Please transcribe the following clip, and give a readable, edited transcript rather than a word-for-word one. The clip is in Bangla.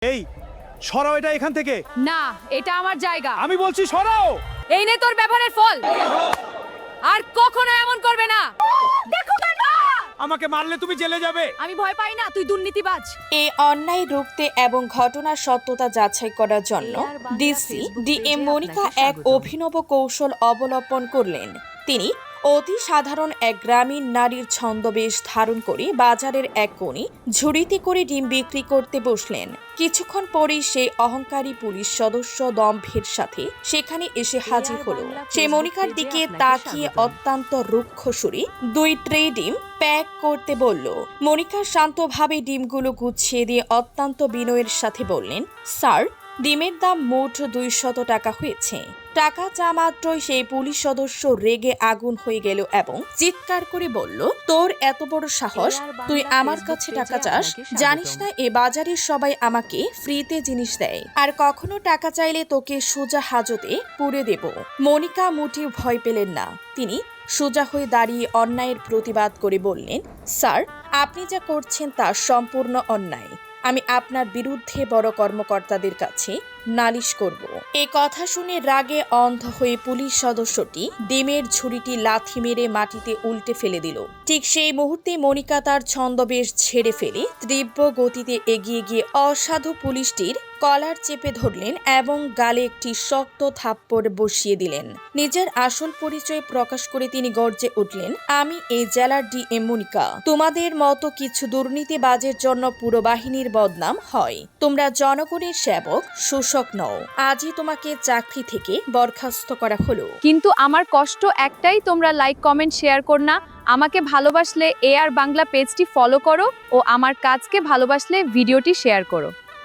এই সরাও এটা এখান থেকে। না, এটা আমার জায়গা। আমি বলছি সরাও। এই নে তোর ব্যবহারের ফল। আর কখনো এমন করবে না। দেখো কেন? আমাকে মারলে তুমি জেলে যাবে। আমি ভয় পাই না, তুই দুর্নীতিবাজ। এই অন্যায় রুখতে এবং ঘটনার সত্যতা যাচাই করার জন্য ডিসি ডিএম মনিকা এক অভিনব কৌশল অবলম্বন করলেন। তিনি অতি সাধারণ এক গ্রামীণ নারীর ছন্দবেশ ধারণ করে বাজারের এক কোণে ঝুড়িতে করে ডিম বিক্রি করতে বসলেন। কিছুক্ষণ পরেই সেই অহংকারী পুলিশ সদস্য দম্ভের সাথে সেখানে এসে হাজির হলো। সে মনিকার দিকে তাকিয়ে অত্যন্ত রুক্ষ সুরে 2 ট্রে ডিম প্যাক করতে বলল। মনিকা শান্তভাবে ডিমগুলো গুছিয়ে দিয়ে অত্যন্ত বিনয়ের সাথে বললেন, স্যার, ডিমের দাম মোট 200 টাকা হয়েছে। টাকা চা মাত্রই সেই পুলিশ সদস্য রেগে আগুন হয়ে গেল এবং চিৎকার করে বলল, তোর এত বড় সাহস, তুই আমার কাছে টাকা চাস? জানিস না এ বাজারের সবাই আমাকে ফ্রিতে জিনিস দেয়, আর কখনো টাকা চাইলে তোকে সোজা হাজতে পুরে দেব। মনিকা মোটেও ভয় পেলেন না। তিনি সোজা হয়ে দাঁড়িয়ে অন্যায়ের প্রতিবাদ করে বললেন, স্যার, আপনি যা করছেন তা সম্পূর্ণ অন্যায়। আমি আপনার বিরুদ্ধে বড় কর্মকর্তাদের কাছে নালিশ করব। এই কথা শুনে রাগে অন্ধ হয়ে পুলিশ সদস্যটি ডিমের ঝুড়িটি লাথি মেরে মাটিতে উল্টে ফেলে দিল। ঠিক সেই মুহূর্তে মনিকা তার ছন্দবেশ ছেড়ে ফেলে তীব্র গতিতে এগিয়ে গিয়ে অসাধু পুলিশটির কলার চেপে ধরলেন এবং গালে একটি শক্ত থাপ্পড় বসিয়ে দিলেন। নিজের আসল পরিচয় প্রকাশ করে তিনি গর্জে উঠলেন, আমি এই জেলার ডিএম মনিকা। তোমাদের মতো কিছু দুর্নীতিবাজের জন্য পুরো বাহিনীর বদনাম হয়। তোমরা জনগণের সেবক, শোষক নও। আজই তোমাকে চাকরি থেকে বরখাস্ত করা হলো। কিন্তু আমার কষ্ট একটাই, তোমরা লাইক, কমেন্ট, শেয়ার কর না। আমাকে ভালোবাসলে AR বাংলা পেজটি ফলো করো ও আমার কাজকে ভালোবাসলে ভিডিওটি শেয়ার করো।